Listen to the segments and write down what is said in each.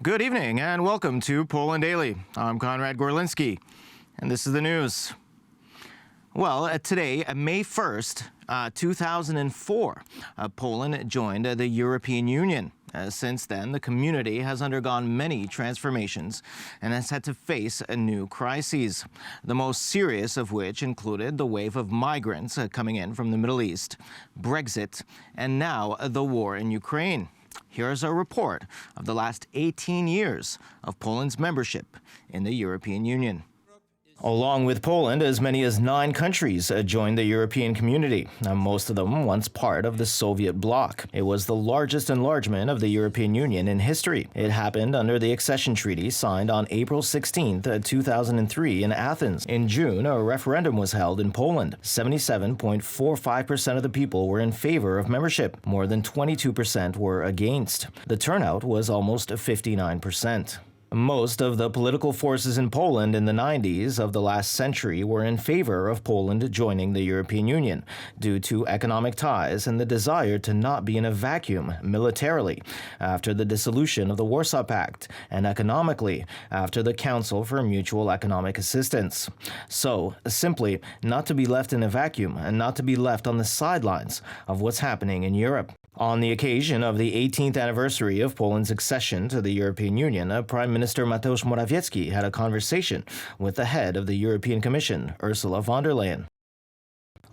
Good evening and welcome to Poland Daily. I'm Conrad Gorlinski, and this is the news. Well, today, May 1st, 2004, Poland joined the European Union. Since then, the community has undergone many transformations and has had to face new crises, the most serious of which included the wave of migrants coming in from the Middle East, Brexit, and now the war in Ukraine. Here's a report of the last 18 years of Poland's membership in the European Union. Along with Poland, as many as 9 countries joined the European community, most of them once part of the Soviet bloc. It was the largest enlargement of the European Union in history. It happened under the accession treaty signed on April 16, 2003 in Athens. In June, a referendum was held in Poland. 77.45% of the people were in favor of membership. More than 22% were against. The turnout was almost 59%. Most of the political forces in Poland in the 90s of the last century were in favor of Poland joining the European Union due to economic ties and the desire to not be in a vacuum militarily after the dissolution of the Warsaw Pact and economically after the Council for Mutual Economic Assistance. So, simply not to be left in a vacuum and not to be left on the sidelines of what's happening in Europe. On the occasion of the 18th anniversary of Poland's accession to the European Union, Prime Minister Mateusz Morawiecki had a conversation with the head of the European Commission, Ursula von der Leyen.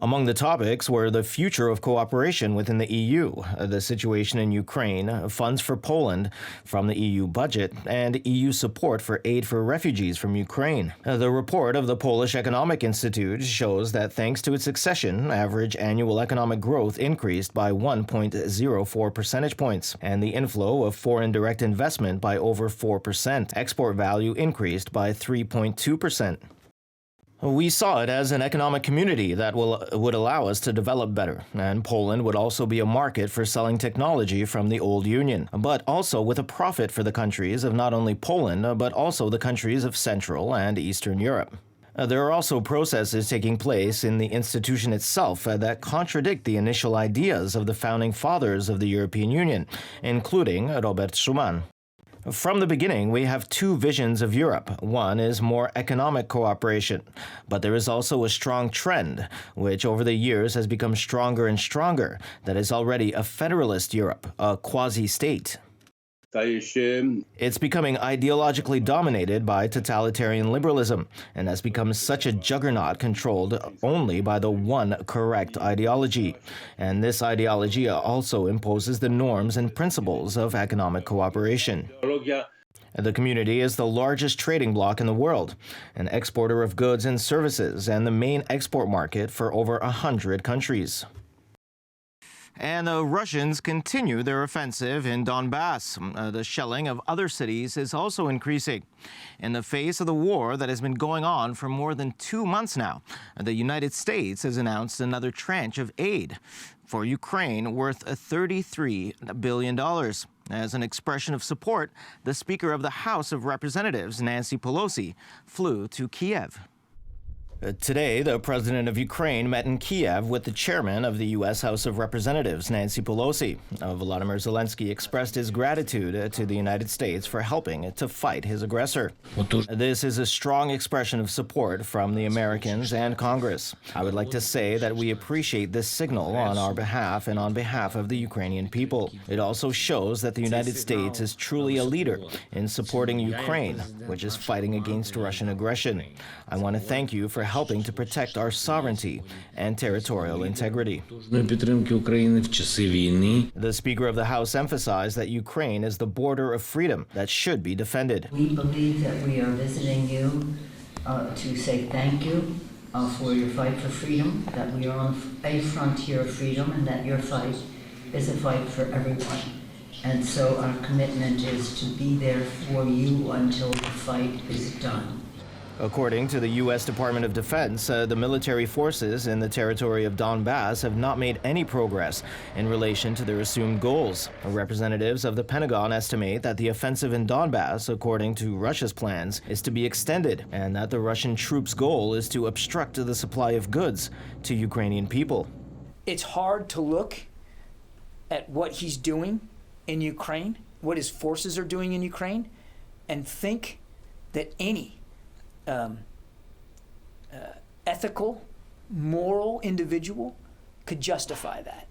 Among the topics were the future of cooperation within the EU, the situation in Ukraine, funds for Poland from the EU budget, and EU support for aid for refugees from Ukraine. The report of the Polish Economic Institute shows that thanks to its accession, average annual economic growth increased by 1.04 percentage points, and the inflow of foreign direct investment by over 4%. Export value increased by 3.2%. We saw it as an economic community that would allow us to develop better, and Poland would also be a market for selling technology from the old Union, but also with a profit for the countries of not only Poland, but also the countries of Central and Eastern Europe. There are also processes taking place in the institution itself that contradict the initial ideas of the founding fathers of the European Union, including Robert Schuman. From the beginning, we have 2 visions of Europe. One is more economic cooperation, but there is also a strong trend, which over the years has become stronger and stronger, that is already a federalist Europe, a quasi-state. It's becoming ideologically dominated by totalitarian liberalism and has become such a juggernaut controlled only by the one correct ideology. And this ideology also imposes the norms and principles of economic cooperation. The community is the largest trading bloc in the world, an exporter of goods and services, and the main export market for over 100 countries. And the Russians continue their offensive in Donbass. The shelling of other cities is also increasing. In the face of the war that has been going on for more than 2 months now, the United States has announced another tranche of aid for Ukraine worth $33 billion. As an expression of support, the Speaker of the House of Representatives, Nancy Pelosi, flew to Kiev. Today, the president of Ukraine met in Kiev with the chairman of the U.S. House of Representatives, Nancy Pelosi. Volodymyr Zelensky expressed his gratitude to the United States for helping to fight his aggressor. This is a strong expression of support from the Americans and Congress. I would like to say that we appreciate this signal on our behalf and on behalf of the Ukrainian people. It also shows that the United States is truly a leader in supporting Ukraine, which is fighting against Russian aggression. I want to thank you for helping to protect our sovereignty and territorial integrity. The Speaker of the House emphasized that Ukraine is the border of freedom that should be defended. We believe that we are visiting you to say thank you for your fight for freedom, that we are on a frontier of freedom, and that your fight is a fight for everyone. And so our commitment is to be there for you until the fight is done. According to the U.S. Department of Defense, the military forces in the territory of Donbass have not made any progress in relation to their assumed goals. Representatives of the Pentagon estimate that the offensive in Donbass, according to Russia's plans, is to be extended, and that the Russian troops' goal is to obstruct the supply of goods to Ukrainian people. It's hard to look at what he's doing in Ukraine, what his forces are doing in Ukraine, and think that any ethical, moral individual could justify that.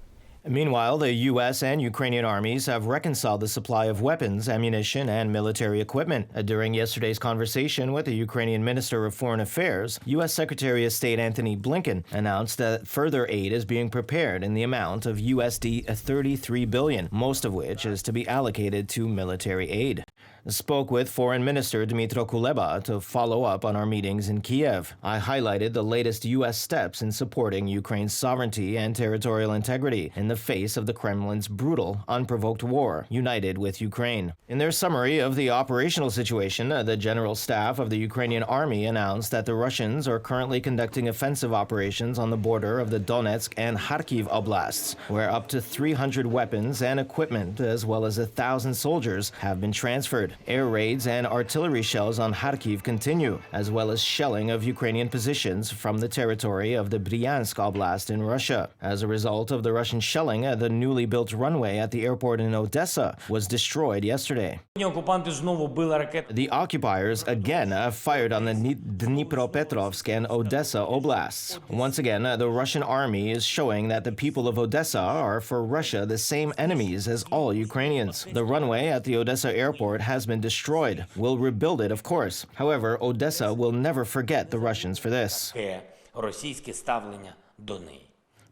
Meanwhile, the U.S. and Ukrainian armies have reconciled the supply of weapons, ammunition, and military equipment. During yesterday's conversation with the Ukrainian Minister of Foreign Affairs, U.S. Secretary of State Antony Blinken announced that further aid is being prepared in the amount of USD $33 billion, most of which is to be allocated to military aid. Spoke with Foreign Minister Dmytro Kuleba to follow up on our meetings in Kiev. I highlighted the latest U.S. steps in supporting Ukraine's sovereignty and territorial integrity in the face of the Kremlin's brutal, unprovoked war, united with Ukraine. In their summary of the operational situation, the General Staff of the Ukrainian Army announced that the Russians are currently conducting offensive operations on the border of the Donetsk and Kharkiv oblasts, where up to 300 weapons and equipment, as well as 1,000 soldiers, have been transferred. Air raids and artillery shells on Kharkiv continue, as well as shelling of Ukrainian positions from the territory of the Bryansk Oblast in Russia. As a result of the Russian shelling, the newly built runway at the airport in Odessa was destroyed yesterday. The occupiers again fired on the Dnipropetrovsk and Odessa oblasts. Once again, the Russian army is showing that the people of Odessa are for Russia the same enemies as all Ukrainians. The runway at the Odessa airport has been destroyed. We'll rebuild it, of course. However, Odessa will never forget the Russians for this.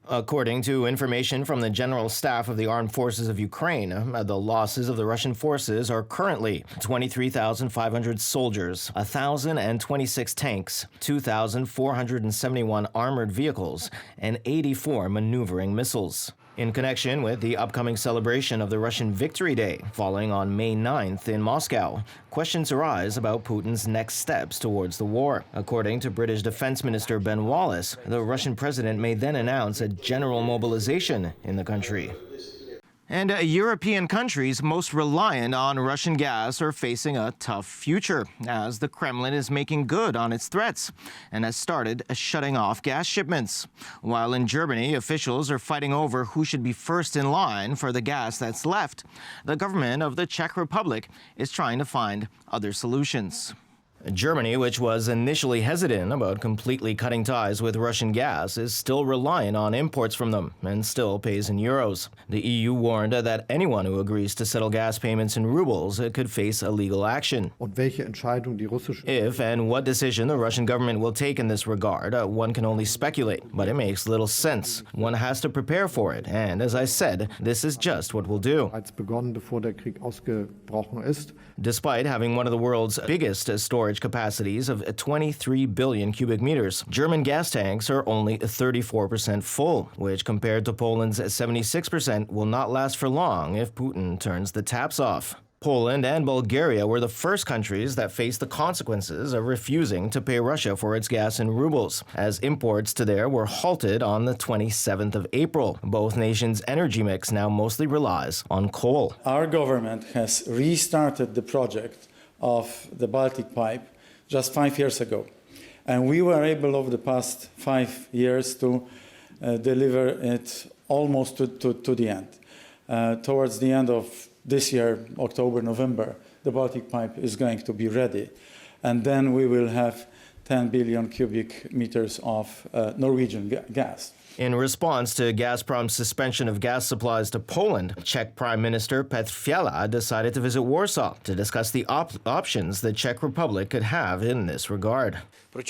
According to information from the General Staff of the Armed Forces of Ukraine, the losses of the Russian forces are currently 23,500 soldiers, 1,026 tanks, 2,471 armored vehicles, and 84 maneuvering missiles. In connection with the upcoming celebration of the Russian Victory Day, falling on May 9th in Moscow, questions arise about Putin's next steps towards the war. According to British Defense Minister Ben Wallace, the Russian president may then announce a general mobilization in the country. And European countries most reliant on Russian gas are facing a tough future as the Kremlin is making good on its threats and has started shutting off gas shipments. While in Germany, officials are fighting over who should be first in line for the gas that's left, the government of the Czech Republic is trying to find other solutions. Germany, which was initially hesitant about completely cutting ties with Russian gas, is still reliant on imports from them and still pays in euros. The EU warned that anyone who agrees to settle gas payments in rubles could face illegal action. If and what decision the Russian government will take in this regard, one can only speculate, but it makes little sense. One has to prepare for it, and as I said, this is just what we'll do. Despite having one of the world's biggest storage capacities of 23 billion cubic meters, German gas tanks are only 34% full, which compared to Poland's 76% will not last for long if Putin turns the taps off. Poland and Bulgaria were the first countries that faced the consequences of refusing to pay Russia for its gas in rubles, as imports to there were halted on the 27th of April. Both nations' energy mix now mostly relies on coal. Our government has restarted the project of the Baltic Pipe just 5 years ago. And we were able over the past 5 years to deliver it almost to the end. Towards the end of this year, October, November, the Baltic Pipe is going to be ready. And then we will have 10 billion cubic meters of Norwegian gas. In response to Gazprom's suspension of gas supplies to Poland, Czech Prime Minister Petr Fiala decided to visit Warsaw to discuss the options the Czech Republic could have in this regard. For the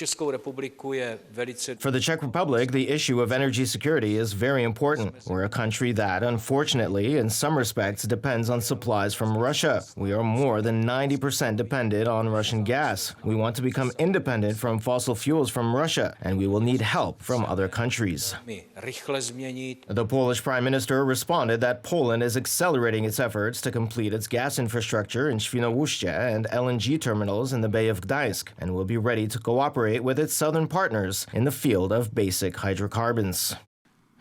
Czech Republic, the issue of energy security is very important. We're a country that, unfortunately, in some respects, depends on supplies from Russia. We are more than 90% dependent on Russian gas. We want to become independent from fossil fuels from Russia, and we will need help from other countries. The Polish Prime Minister responded that Poland is accelerating its efforts to complete its gas infrastructure in Świnoujście and LNG terminals in the Bay of Gdańsk, and will be ready to cooperate with its southern partners in the field of basic hydrocarbons.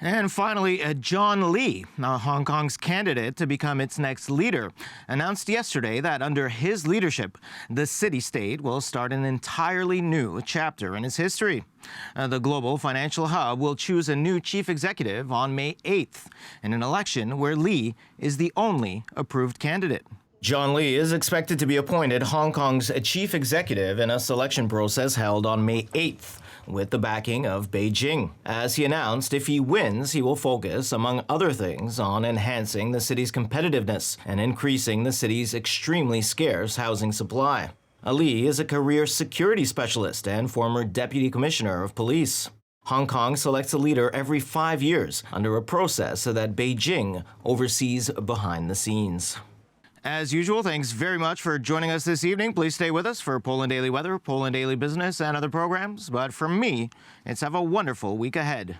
And finally, John Lee, Hong Kong's candidate to become its next leader, announced yesterday that under his leadership, the city-state will start an entirely new chapter in its history. The global financial hub will choose a new chief executive on May 8th in an election where Lee is the only approved candidate. John Lee is expected to be appointed Hong Kong's chief executive in a selection process held on May 8th, with the backing of Beijing. As he announced, if he wins, he will focus, among other things, on enhancing the city's competitiveness and increasing the city's extremely scarce housing supply. Lee is a career security specialist and former deputy commissioner of police. Hong Kong selects a leader every 5 years under a process that Beijing oversees behind the scenes. As usual, thanks very much for joining us this evening. Please stay with us for Poland Daily Weather, Poland Daily Business, and other programs. But from me, it's have a wonderful week ahead.